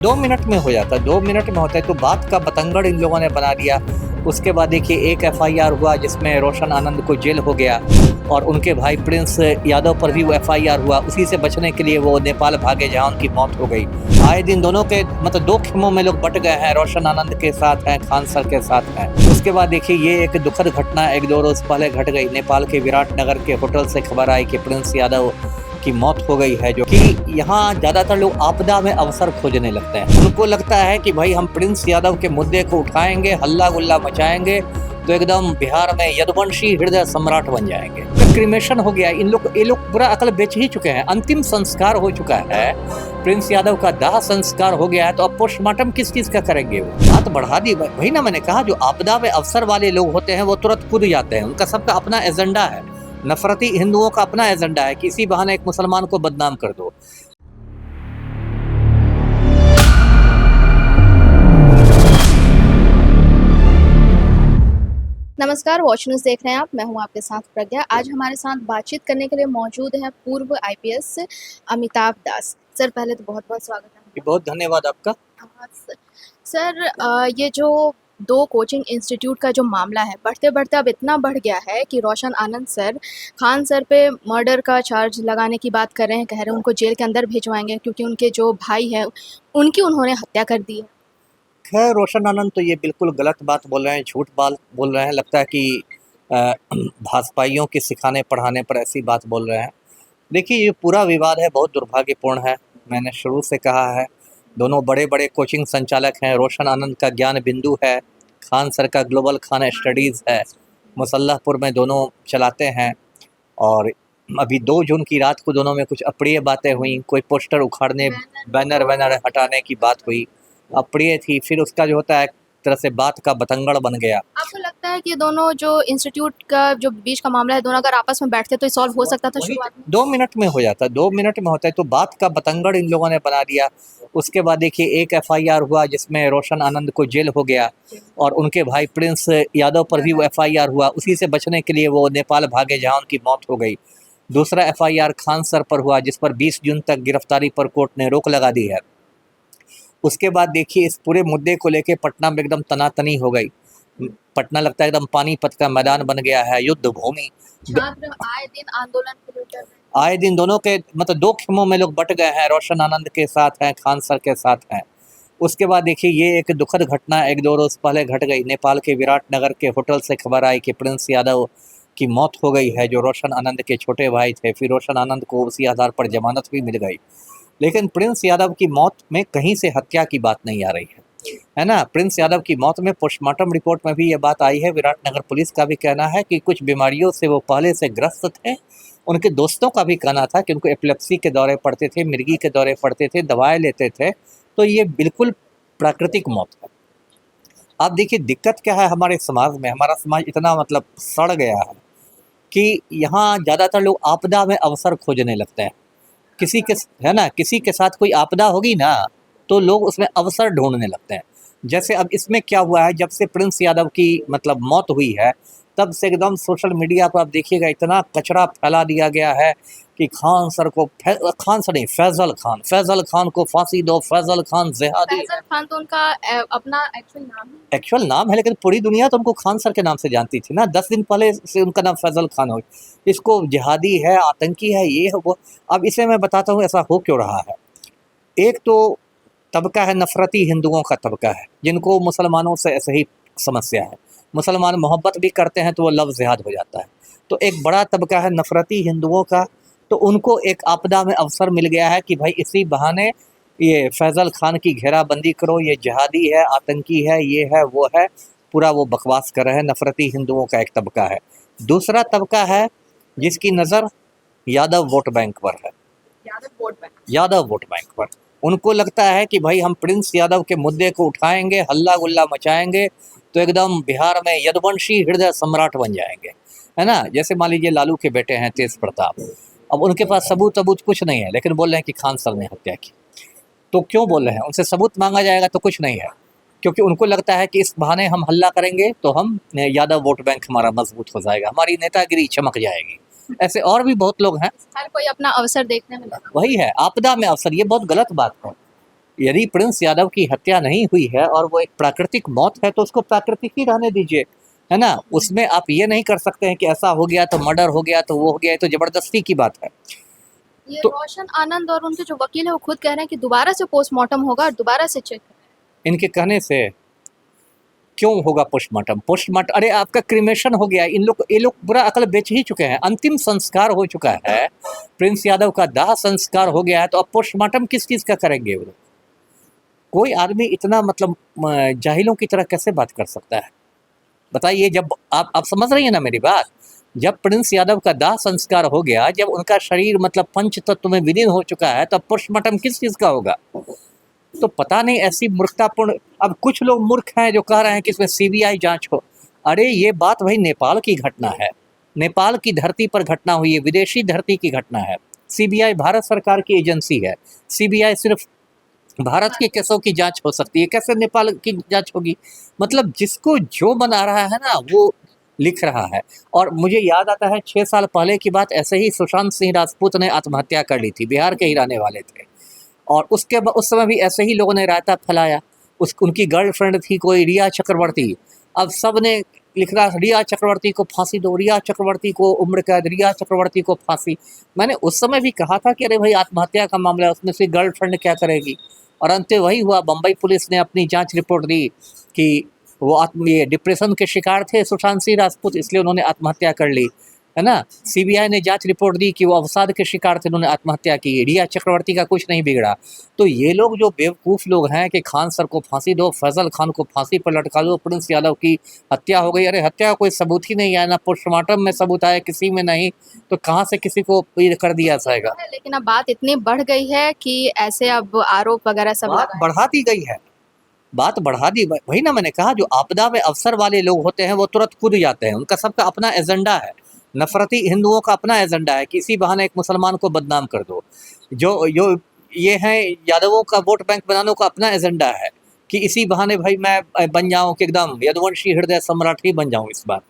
2 minute में हो जाता है, 2 मिनट में होता है। तो बात का बतंगड़ इन लोगों ने बना दिया। उसके बाद देखिए एक एफआईआर हुआ जिसमें रोशन आनंद को जेल हो गया और उनके भाई प्रिंस यादव पर भी वो एफआईआर हुआ। उसी से बचने के लिए वो नेपाल भागे जहां उनकी मौत हो गई। आए दिन दोनों के मतलब दो खेमों में लोग बट गए हैं, रोशन आनंद के साथ हैं, खान सर के साथ हैं। उसके बाद देखिए ये एक दुखद घटना 1-2 रोज पहले घट गई। नेपाल के विराटनगर के होटल से खबर आई कि प्रिंस यादव की मौत हो गई है। जो कि यहाँ ज़्यादातर लोग आपदा में अवसर खोजने लगते हैं। उनको लगता है कि भाई हम प्रिंस यादव के मुद्दे को उठाएंगे, हल्ला गुल्ला मचाएंगे तो एकदम बिहार में यदुवंशी हृदय सम्राट बन जाएंगे। क्रिमेशन हो गया, ये लोग पूरा अकल बेच ही चुके हैं। अंतिम संस्कार हो चुका है, प्रिंस यादव का दाह संस्कार हो गया है, तो अब पोस्टमार्टम किस चीज का करेंगे? वो बात बढ़ा दी। वही ना मैंने कहा, जो आपदा में अवसर वाले लोग होते हैं वो तुरंत कूद जाते हैं। उनका सबका अपना एजेंडा है। नफरती हिंदुओं का अपना एजेंडा है कि इसी बहाने एक मुसलमान को बदनाम कर दो। नमस्कार, वॉच न्यूज़ देख रहे हैं आप। मैं हूं आपके साथ प्रज्ञा। आज हमारे साथ बातचीत करने के लिए मौजूद हैं पूर्व आईपीएस अमिताभ दास। सर, पहले तो बहुत बहुत स्वागत है। बहुत धन्यवाद आपका। सर, ये जो 2 कोचिंग इंस्टीट्यूट का जो मामला है, बढ़ते बढ़ते अब इतना बढ़ गया है कि रोशन आनंद सर खान सर पे मर्डर का चार्ज लगाने की बात कर रहे हैं। कह रहे हैं उनको जेल के अंदर भिजवाएंगे क्योंकि उनके जो भाई हैं उनकी उन्होंने हत्या कर दी है। खैर, रोशन आनंद तो ये बिल्कुल गलत बात बोल रहे हैं, झूठ बात बोल रहे हैं। लगता है कि भाजपाइयों के सिखाने पढ़ाने पर ऐसी बात बोल रहे हैं। देखिए, ये पूरा विवाद है, बहुत दुर्भाग्यपूर्ण है। मैंने शुरू से कहा है, दोनों बड़े बड़े कोचिंग संचालक हैं। रोशन आनंद का ज्ञान बिंदु है, खान सर का ग्लोबल खान स्टडीज़ है। मुसल्लाहपुर में दोनों चलाते हैं। और अभी 2 जून की रात को दोनों में कुछ अप्रिय बातें हुई। कोई पोस्टर उखाड़ने, बैनर वैनर हटाने की बात हुई, अप्रिय थी। फिर उसका जो होता है एक तरह से बात का बतंगड़ बन गया। आपको लगता है कि दोनों जो इंस्टीट्यूट का जो बीच का मामला है, दोनों अगर आपस में बैठते तो ये सॉल्व हो सकता था शुरुआत में? 2 मिनट में हो जाता है, 2 मिनट में होता है। तो बात का बतंगड़ इन लोगों ने बना दिया। उसके बाद देखिए एक एफआईआर हुआ जिसमें रोशन आनंद को जेल हो गया और उनके भाई प्रिंस यादव पर भी वो एफआईआर हुआ। उसी से बचने के लिए वो नेपाल भागे जहां उनकी मौत हो गई। दूसरा एफआईआर खान सर पर हुआ जिस पर 20 जून तक गिरफ्तारी पर कोर्ट ने रोक लगा दी है। उसके बाद देखिए इस पूरे मुद्दे को लेके पटना में एकदम तनातनी हो गई। पटना लगता है एकदम पानीपत का मैदान बन गया है, युद्ध भूमि। छात्र आए दिन आंदोलन के लिए कर रहे हैं। आए दिन दोनों के मतलब 2 खेमों में लोग बट गए हैं, रोशन आनंद के साथ हैं, खान सर के साथ हैं। उसके बाद देखिए ये एक दुखद घटना 1-2 रोज पहले घट गई। नेपाल के विराटनगर के होटल से खबर आई कि प्रिंस यादव की मौत हो गई है, जो रोशन आनंद के छोटे भाई थे। फिर रोशन आनंद को उसी आधार पर जमानत भी मिल गई। लेकिन प्रिंस यादव की मौत में कहीं से हत्या की बात नहीं आ रही है ना। प्रिंस यादव की मौत में पोस्टमार्टम रिपोर्ट में भी ये बात आई है। विराटनगर पुलिस का भी कहना है कि कुछ बीमारियों से वो पहले से ग्रस्त थे। उनके दोस्तों का भी कहना था कि उनको एपिलेप्सी के दौरे पड़ते थे, मिर्गी के दौरे पड़ते थे, दवाएं लेते थे। तो ये बिल्कुल प्राकृतिक मौत है। अब देखिए दिक्कत क्या है हमारे समाज में। हमारा समाज इतना मतलब सड़ गया है कि यहाँ ज़्यादातर लोग आपदा में अवसर खोजने लगते हैं। किसी के है ना, किसी के साथ कोई आपदा होगी ना तो लोग उसमें अवसर ढूंढने लगते हैं। जैसे अब इसमें क्या हुआ है, जब से प्रिंस यादव की मतलब मौत हुई है तब से एकदम सोशल मीडिया पर आप देखिएगा इतना कचरा फैला दिया गया है कि खान सर को खान सर नहीं, फैजल खान को फांसी दो, फैजल खान जिहादी। फैजल खान तो उनका अपना एक्चुअल नाम है, लेकिन पूरी दुनिया तो उनको खान सर के नाम से जानती थी ना। 10 दिन पहले से उनका नाम फैजल खान हो। इसको जिहादी है, आतंकी है, ये है वो। अब इसे मैं बताता हूँ ऐसा हो क्यों रहा है। एक तो तबका है, नफरती हिंदुओं का तबका है, जिनको मुसलमानों से ऐसे ही समस्या है। मुसलमान मोहब्बत भी करते हैं तो वो लव जिहाद हो जाता है। तो एक बड़ा तबका है नफरती हिंदुओं का। तो उनको एक आपदा में अवसर मिल गया है कि भाई इसी बहाने ये फैजल खान की घेराबंदी करो, ये जिहादी है, आतंकी है, ये है, वो है। पूरा वो बकवास कर रहे हैं। नफरती हिंदुओं का एक तबका है। दूसरा तबका है जिसकी नज़र यादव वोट बैंक पर है। यादव वोट बैंक पर उनको लगता है कि भाई हम प्रिंस यादव के मुद्दे को उठाएंगे, हल्ला गुल्ला मचाएंगे तो एकदम बिहार में यदुवंशी हृदय सम्राट बन जाएंगे, है ना। जैसे मान लीजिए लालू के बेटे हैं तेज प्रताप। अब उनके पास सबूत कुछ नहीं है, लेकिन बोल रहे हैं कि खान सर ने हत्या की। तो क्यों बोल रहे हैं? उनसे सबूत मांगा जाएगा तो कुछ नहीं है, क्योंकि उनको लगता है कि इस बहाने हम हल्ला करेंगे तो हम यादव वोट बैंक हमारा मजबूत हो जाएगा, हमारी नेतागिरी चमक जाएगी। ऐसे और भी बहुत लोग हैं। हर कोई अपना अवसर देखने में लगा। वही है, आपदा में अवसर, ये बहुत गलत बात है। यदि प्रिंस यादव की हत्या नहीं हुई है और वो एक प्राकृतिक मौत है तो उसको प्राकृतिक ही रहने दीजिए, है ना। उसमें आप ये नहीं कर सकते हैं कि ऐसा हो गया तो मर्डर हो गया तो वो हो गया, तो ज़बरदस्ती की बात है। ये तो रोशन आनंद और उनके जो वकील है वो खुद कह रहे हैं कि दोबारा से पोस्टमार्टम होगा और दोबारा से चेक। इनके कहने से क्यों होगा पोस्टमार्टम? पोस्टमार्टम, अरे आपका क्रिमेशन हो गया, ये लोग पूरा अकल बेच ही चुके हैं, अंतिम संस्कार हो चुका है, प्रिंस यादव का दाह संस्कार हो गया है, तो अब पोस्टमार्टम किस चीज़ का करेंगे वो लोग? कोई आदमी इतना मतलब जाहिलों की तरह कैसे बात कर सकता है? बताइए। जब आप समझ रही हैं ना मेरी बात? जब प्रिंस यादव का दाह संस्कार हो गया, जब उनका शरीर मतलब पंच तत्व में विलीन हो चुका है, तब पोस्टमार्टम किस चीज़ का होगा? तो पता नहीं ऐसी मूर्खतापूर्ण, अब कुछ लोग मूर्ख हैं जो कह रहे हैं कि इसमें सीबीआई जांच हो। अरे ये बात भाई नेपाल की घटना है, नेपाल की धरती पर घटना हुई है, विदेशी धरती की घटना है। सीबीआई भारत सरकार की एजेंसी है, सीबीआई सिर्फ भारत के केसों की जांच हो सकती है, कैसे नेपाल की जांच होगी? मतलब जिसको जो बना रहा है ना वो लिख रहा है। और मुझे याद आता है 6 साल पहले की बात, ऐसे ही सुशांत सिंह राजपूत ने आत्महत्या कर ली थी, बिहार के ही रहने वाले थे, और उस समय भी ऐसे ही लोगों ने रायता फैलाया। उनकी गर्लफ्रेंड थी कोई रिया चक्रवर्ती, अब सब ने लिख रहा रिया चक्रवर्ती को फांसी दो, रिया चक्रवर्ती को उम्र कैद, रिया चक्रवर्ती को फांसी। मैंने उस समय भी कहा था कि अरे भाई आत्महत्या का मामला है, उसमें से गर्लफ्रेंड क्या करेगी? और अंत वही हुआ, बम्बई पुलिस ने अपनी जांच रिपोर्ट दी कि वो ये डिप्रेशन के शिकार थे सुशांत सिंह राजपूत, इसलिए उन्होंने आत्महत्या कर ली, है ना। सीबीआई ने जांच रिपोर्ट दी कि वो अवसाद के शिकार थे, उन्होंने आत्महत्या की। रिया चक्रवर्ती का कुछ नहीं बिगड़ा। तो ये लोग जो बेवकूफ़ लोग हैं कि खान सर को फांसी दो, फैजल खान को फांसी पर लटका दो, प्रिंस यादव की हत्या हो गई। अरे हत्या का कोई सबूत ही नहीं है, ना पोस्टमार्टम में सबूत आया, किसी में नहीं, तो कहाँ से किसी को ये कर दिया जाएगा? लेकिन अब बात इतनी बढ़ गई है कि ऐसे अब आरोप वगैरह सब बात बढ़ा दी गई है, बात बढ़ा दी। वही ना मैंने कहा, जो आपदा में अवसर वाले लोग होते हैं वो तुरंत कूद जाते हैं, उनका सबका अपना एजेंडा है। नफरती हिंदुओं का अपना एजेंडा है कि इसी बहाने एक मुसलमान को बदनाम कर दो। जो जो ये हैं यादवों का वोट बैंक बनाने का अपना एजेंडा है कि इसी बहाने भाई मैं बन जाऊं कि एकदम यदुवंशी हृदय सम्राट ही बन जाऊं इस बार।